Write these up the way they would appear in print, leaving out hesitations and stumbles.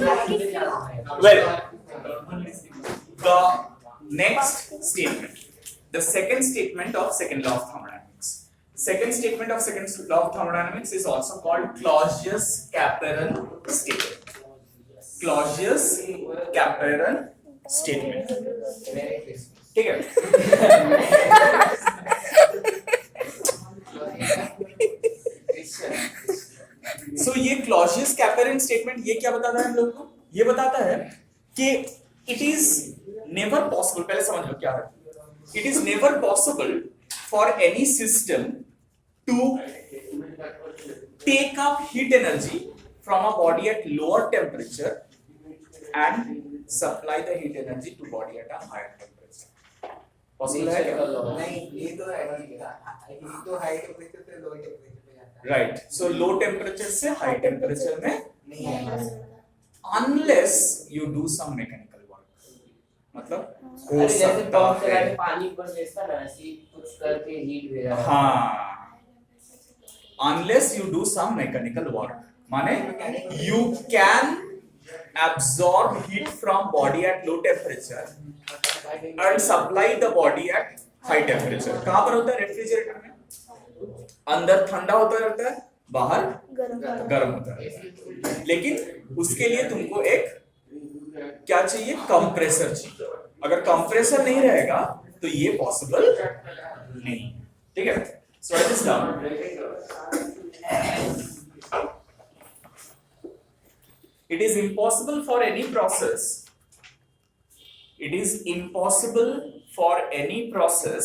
Well, the next statement, the second statement of second law of thermodynamics. Second statement of second law of thermodynamics is also called Clausius-Clapeyron statement. Clausius-Clapeyron statement. ठीक है? So ये Clausius-Clapeyron statement ये क्या बताता है हम लोग को? ये बताता है कि it is never possible, पहले समझ लो क्या है. It is never possible for any system to take up heat energy from a body at lower temperature and supply the heat energy to body at a higher temperature. Possible है क्या? नहीं, ये तो high temperature से low temperature पे जाता है. Right. So low temperature से high temperature में नहीं आएगा. unless you do some mechanical work. मतलब हो अरे जैसे सकता पंप चला है. के पानी ऊपर भेजता ना, ऐसे कुछ करके हीट भेजा. हाँ. Unless you do some mechanical work. माने you can absorb heat from body at low temperature and supply the body at high temperature. कहाँ पर होता है रेफ्रिजरेटर में? अंदर ठंडा होता रहता है, बाहर गर्म होता है. लेकिन उसके लिए तुमको एक क्या चाहिए? कंप्रेसर चाहिए. अगर कंप्रेसर नहीं रहेगा तो ये पॉसिबल नहीं. ठीक है? So write this down. It is impossible for any process. It is impossible for any process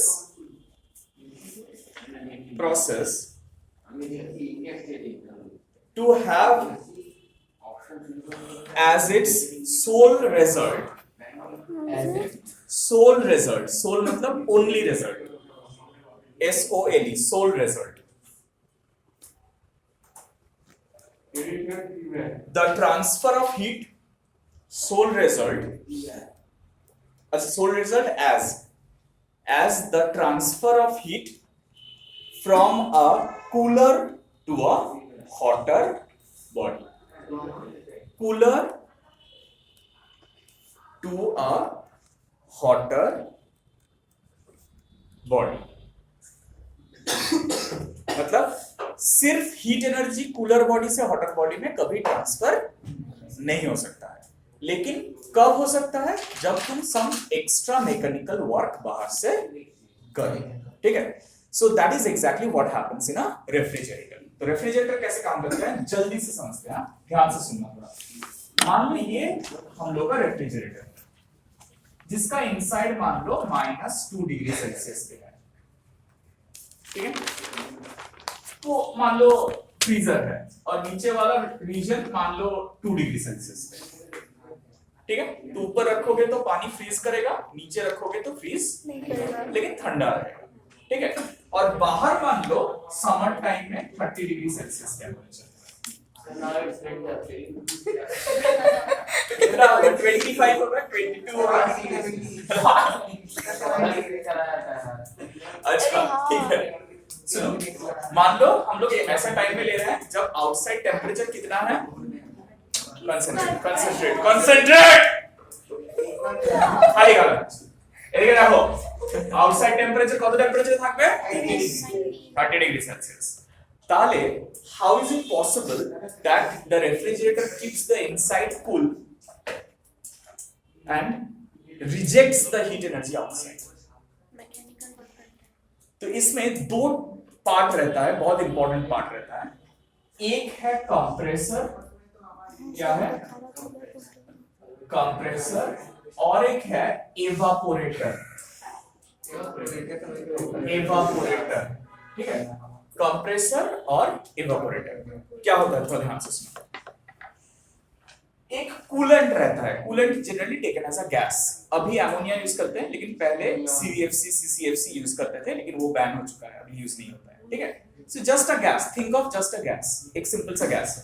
to have as its sole result. Sole result. Sole मतलब only result. SOLE. Sole result. The transfer of heat. Sole result. Sole result as the transfer of heat from a cooler to a hotter body. Cooler to a hotter body. मतलब सिर्फ heat energy cooler body से hotter body में कभी transfer नहीं हो सकता है. लेकिन कब हो सकता है? जब तुम सम एक्स्ट्रा मैकेनिकल वर्क बाहर से करो. ठीक है? So that is exactly what happens in a refrigerator. तो रेफ्रिजरेटर कैसे काम करता है जल्दी से समझते हैं. ध्यान से सुनना थोड़ा. मान लो ये हम लोग का रेफ्रिजरेटर जिसका इनसाइड मान लो -2 डिग्री सेल्सियस पे है. ठीक है? तो मान लो फ्रीजर है और नीचे वाला रीजन मान लो 2 डिग्री सेल्सियस पे. ठीक है? तो ऊपर रखोगे तो पानी फ्रीज करेगा, नीचे रखोगे तो फ्रीज नहीं करेगा, लेकिन ठंडा रहेगा. ठीक है? और बाहर मान लो समर टाइम में 30 डिग्री सेल्सियस टेंपरेचर. कितना होगा? 25 होगा, 22 होगा. अच्छा ठीक है. सुनो, मान लो हम लोग ऐसा टाइम में ले रहे हैं जब आउटसाइड टेम्परेचर कितना है? कंसंट्रेट খালি গেল. এদিকে দেখো আউটসাইড টেম্পারেচার কত টেম্পারেচার থাকবে? 30 ডিগ্রি সেলসিয়াস. তাহলে how is it possible that the refrigerator keeps the inside cool and rejects the heat energy outside? तो इसमें दो पार्ट रहता है, बहुत इंपॉर्टेंट पार्ट रहता है. एक है कंप्रेसर. क्या है? कंप्रेसर. और एक है एवापोरेटर. एवापोरेटर. ठीक है? कंप्रेसर और एवापोरेटर क्या होता है थोड़ा ध्यान से सुनो. एक कूलेंट रहता है. Coolant generally taken as a gas. अभी अमोनिया यूज करते हैं, लेकिन पहले CVFC CCFC यूज करते थे, लेकिन वो बैन हो चुका है, अभी यूज नहीं होता है. ठीक है? So just a gas. Think of just a gas. एक सिंपल सा गैस है.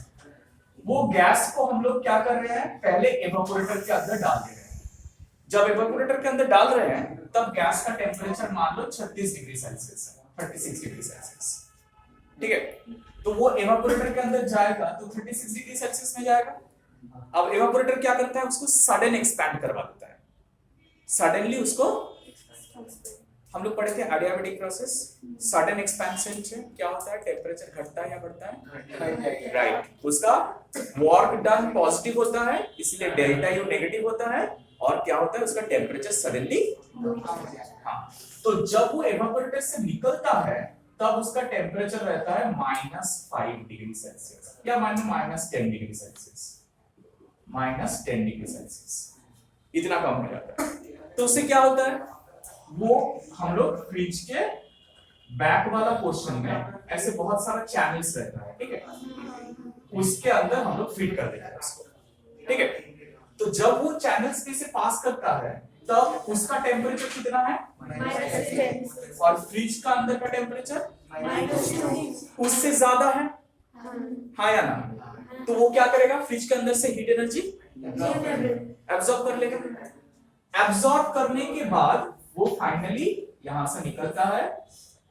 वो गैस को हम लोग क्या कर रहे हैं? पहले एवापोरेटर के अंदर डाल दे रहे हैं. जब एवापोरेटर के अंदर डाल रहे हैं तब गैस का टेम्परेचर मान लो 36 डिग्री सेल्सियस है, 36 डिग्री सेल्सियस. ठीक है? तो वो एवापोरेटर के अंदर जाएगा तो 36 डिग्री सेल्सियस में जाएगा. अब इवेपोरेटर क्या करता है, उसको सडन एक्सपैंड करवा देता है, सडनली उसको, हम लोग पढ़े थे एडियाबैटिक प्रोसेस, सडन एक्सपेंशन से क्या होता है, टेम्परेचर घटता है या बढ़ता है, राइट, उसका वर्क डन पॉजिटिव होता है, इसलिए डेल्टा यू नेगेटिव होता है, और क्या होता है, उसका टेम्परेचर सडनली, हाँ, तो जब वो इवेपोरेटर से निकलता है तब उसका टेम्परेचर रहता है -5 डिग्री सेल्सियस या -10 डिग्री सेल्सियस, -10 डिग्री सेल्सियस, इतना कम हो जाता है। तो उससे क्या होता है, वो हम लोग फ्रिज के बैक वाला पोर्शन में ऐसे बहुत सारा चैनल्स रहता है, ठीक है, उसके अंदर हम लोग फिट कर देते हैं उसको, ठीक है। तो जब वो चैनल्स में से पास करता है तब उसका टेम्परेचर कितना है, -10, और फ्रिज का अंदर का टेम्परेचर उससे ज्यादा है, हाँ या ना, तो वो क्या करेगा, फ्रिज के अंदर से हीट एनर्जी एब्सॉर्ब कर लेगा, एब्सॉर्ब करने के बाद वो फाइनली यहां से निकलता है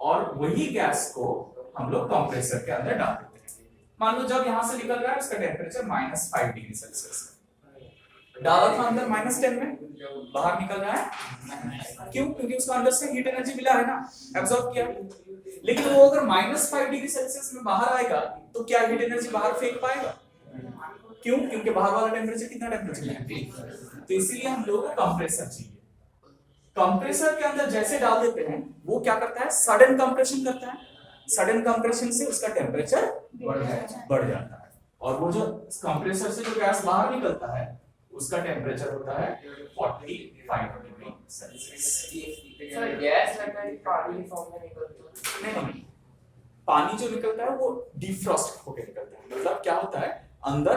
और वही गैस को हम लोग कंप्रेसर के अंदर डाल देते हैं। मान लो जब यहां से निकल रहा है उसका टेम्परेचर -5 डिग्री सेल्सियस डाला था अंदर -10 में, बाहर निकल रहा है, क्यों, क्योंकि उसका अंदर से हीट एनर्जी मिला है ना, एब्सॉर्ब किया। लेकिन वो अगर -5 डिग्री सेल्सियस में बाहर आएगा तो क्या हीट एनर्जी बाहर फेंक पाएगा, क्यों, क्योंकि बाहर वाला टेम्परेचर कितना टेम्परेचर है, तो इसीलिए हम लोगों को कंप्रेसर चाहिए। कंप्रेसर के अंदर जैसे डाल देते हैं वो क्या करता है, सडन कंप्रेशन करता है, सडन कंप्रेशन से उसका टेम्परेचर बढ़ जाता है, और वो जो कंप्रेसर से जो गैस बाहर निकलता है उसका टेम्परेचर होता है 45 डिग्री सेल्सियस। सर गैस लगता है पानी फॉर्म में निकलता है, नहीं, पानी जो निकलता है वो डिफ्रॉस्ट होकर निकलता है, मतलब क्या होता है, अंदर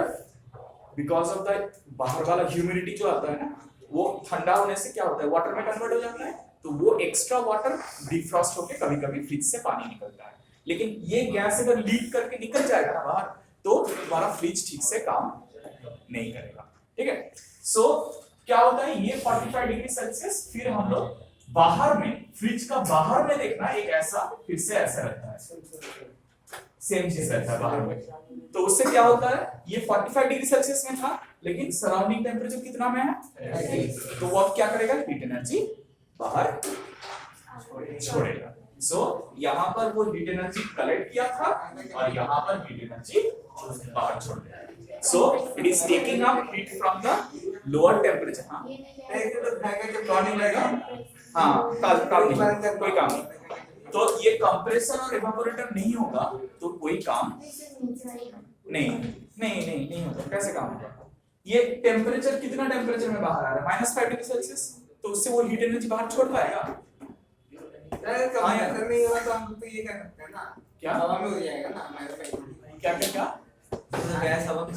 बिकॉज ऑफ द बाहर वाला ह्यूमिडिटी जो आता है ना, वो ठंडा होने से क्या होता है, वाटर में कन्वर्ट हो जाता है, तो वो एक्स्ट्रा वाटर डिफ्रॉस्ट होकर कभी-कभी फ्रिज से पानी निकलता है। लेकिन ये गैस अगर लीक करके निकल जाएगा ना बाहर, तो हमारा फ्रिज ठीक से काम नहीं करेगा, ठीक है। सो क्या होता है, ये 45 डिग्री सेल्सियस, फिर हम लोग बाहर में, फ्रिज का बाहर में देखना एक ऐसा, फिर से ऐसा रहता है, सेम चीज रहता है बाहर में, तो उससे क्या होता है, ये 45 डिग्री सेल्सियस में था लेकिन सराउंडिंग टेम्परेचर कितना में है, तो वो अब क्या करेगा, हीट एनर्जी बाहर छोड़ेगा। सो यहाँ पर वो हीट एनर्जी कलेक्ट किया था और यहाँ पर हीट एनर्जी बाहर छोड़ दिया। So it is taking up heat from the lower temperature. हाँ हाँ, काम नहीं, कोई काम नहीं। तो ये कंप्रेसर और इवेपोरेटर नहीं होगा तो कोई काम नहीं होगा। कैसे काम होगा, ये टेम्परेचर कितना टेम्परेचर में बाहर आ रहा है, -5 डिग्री सेल्सियस, तो उससे वो हीट एनर्जी बाहर छोड़ पाएगा। कंप्रेसर नहीं होगा तो हम तो ये कर सकते हैं ना, क्या हवा में हो जाएगा ना, क्या गैस हवा में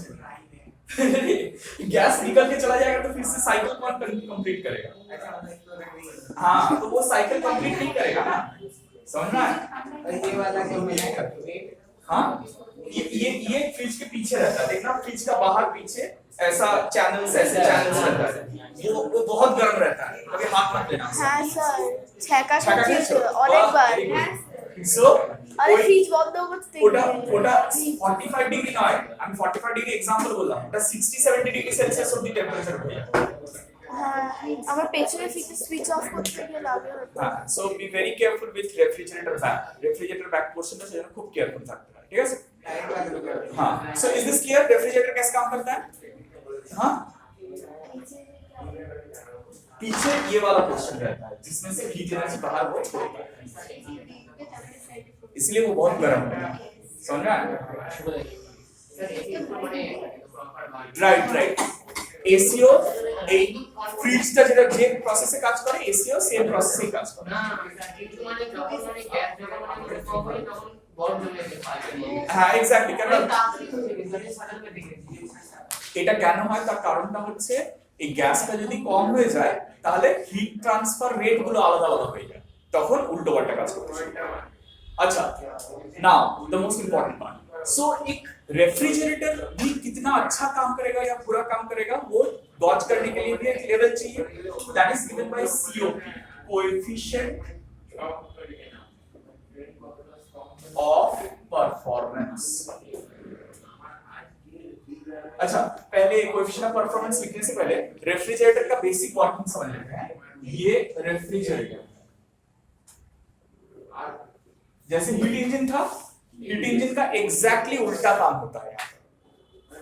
गैस निकल के चला जाएगा तो फिर से साइकिल कौन कंप्लीट करेगा। हाँ, तो वो साइकिल कंप्लीट नहीं करेगा ना, समझना है। ये वाला जो मैंने करते, हाँ, ये फ्रिज के पीछे रहता है, देखना फ्रिज का बाहर पीछे ऐसा चैनल्स रहता है, वो बहुत गर्म रहता है, कभी हाथ मत लेना। हाँ सर, छक्का छक्का और एक बार सो अरे फ्रिज बंद होगा तो ওটা 45 ডিগ্রি নয়, আমি 45 ডিগ্রি एग्जांपल বললাম, ওটা 60-70 ডিগ্রি সেলসিয়াস অবধি টেম্পারেচার হয়ে যায়। হ্যাঁ, আমার পেছনে সুইচ অফ করতে গিয়ে লাগে। হ্যাঁ, so be very careful with refrigerator back পোর্শনটা সেজন্য খুব কেয়ারফুল থাকতে হয়, ঠিক আছে। हाँ, so is this clear, refrigerator कैसे काम करता है। हाँ, पीछे ये वाला पोर्शन रहता है जिसमें से हीट एनर्जी बाहर वो छोड़ता है, इसलिए वो बहुत गर्म होता है, समझ रहा है। রাইট এসিও এই ফ্রিজটা যেটা যে প্রসেসে কাজ করে এসিও সেম প্রসেসেই কাজ করে না কিন্তু মানে যখন মানে গ্যাস যখন মানে তখন বড় জমে যায়। হ্যাঁ এক্স্যাক্টলি, কারণ মানে সাধারণত দেখেছি এটা কেন হয় তার কারণটা হচ্ছে এই গ্যাসটা যদি কম হয়ে যায় তাহলে হিট ট্রান্সফার রেট গুলো আলাদা আলাদা হয়ে যায়, তখন উল্টো পাল্টা কাজ করতে শুরু করে। अच्छा, now the most important part, so एक रेफ्रिजरेटर भी कितना अच्छा काम करेगा या बुरा काम करेगा वो गॉज करने के लिए भी एक लेवल चाहिए, that is given by COP, coefficient of performance. अच्छा, पहले कोएफिशिएंट ऑफ परफॉर्मेंस लिखने से पहले रेफ्रिजरेटर का बेसिक वर्किंग समझ लेते हैं। ये रेफ्रिजरेटर, जैसे हीट इंजन था, हीट इंजन का एग्जैक्टली उल्टा काम होता है।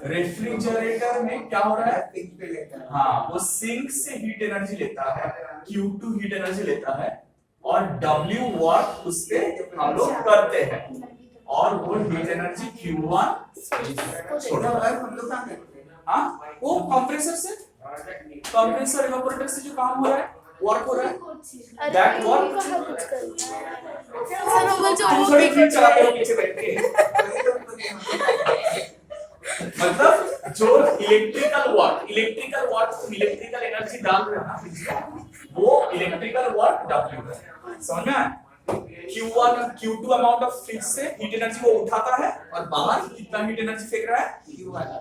रेफ्रिजरेटर में क्या हो रहा है? पिंक पे लेता है। हाँ, वो सिंक से हीट एनर्जी लेता है, Q2 हीट एनर्जी लेता है और W वाट उस पे हम लोग करते हैं और वो हीट एनर्जी Q1 छोटा और हम लोग कहाँ करते हैं? हाँ, वो कंप्रेसर से, कंप्रेसर इवेपोरेटर से जो काम हो रहा है, वर्क हो रहा है, अरे That वो work? कहाँ कुछ करना है सर वो जो तुम थोड़ी फ्रिज चलाते हो पीछे बैठ के। वही तो मुझे मतलब जो इलेक्ट्रिकल वाट तुम इलेक्ट्रिकल एनर्जी डाल रहे हो ना फ्रिज में, वो इलेक्ट्रिकल वाट W है। समझ में आया? Q1 Q2 amount of fridge से हीट एनर्जी वो उठाता है और बाहर कितना हीट एनर्जी फेंक रहा है?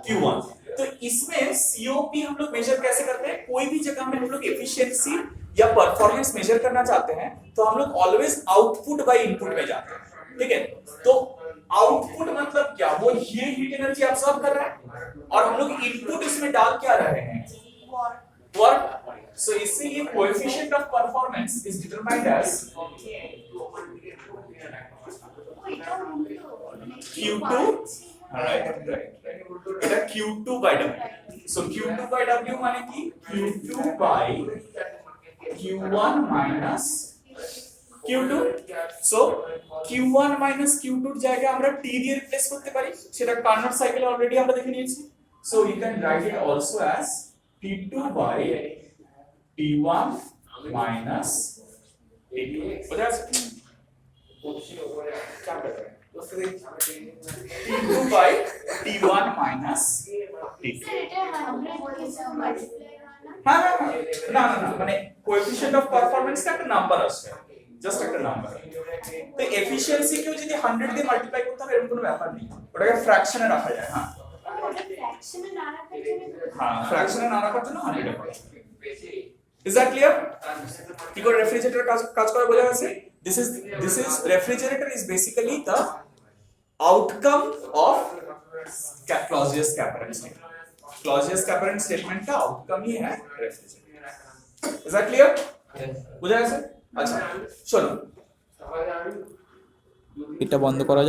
Q1। तो इसमें COP हम लोग मेजर कैसे करते हैं? कोई भी जगह में हम लोग एफिशिएंसी या परफॉर्मेंस मेजर करना चाहते हैं तो हम लोग ऑलवेज आउटपुट बाय इनपुट में जाते हैं, ठीक है? तो आउटपुट मतलब क्या? वो ये हीट एनर्जी अब्सॉर्ब कर रहा है और हम लोग इनपुट इसमें डाल क्या रहे हैं? वर्क। सो इससे ये coefficient of performance is determined as Q2, right, এটা Q2 by W। So Q2 by W माने कि Q2 by Q1 minus Q2। So Q1 minus Q2 জায়গায় আমরা T দিয়ে রিপ্লেস করতে পারি, সেটা কার্নোট সাইকেলে অলরেডি আমরা দেখে নিয়েছি। So you can write it also as T2 by T1 minus T2। বুঝা গেছে? T2 by T1 minus T2। हाँ हाँ हाँ, না না না, মানে কোএফিশিয়েন্ট অফ পারফরম্যান্স টা একটা নাম্বার আছে, জাস্ট একটা নাম্বার। তো এফিশিয়েন্সি কেও যদি 100 দিয়ে মাল্টিপ্লাই করতে হবে এরকম কোনো ব্যাপার নেই, ওটাকে ফ্র্যাকশনে রাখা যায়। হ্যাঁ হ্যাঁ, ফ্র্যাকশনে না রাখার জন্য 100 রাখা যায়। Is that clear? কি করে রেফ্রিজারেটর কাজ করে বোঝা গেছে? This is refrigerator is basically the outcome of Clausius-Capron statement। Clausius-Capron statement का outcome ही है रेफ्रिजरेटर। Is that clear? বুঝা গেছে? আচ্ছা চলো, এটা বন্ধ করা যাক।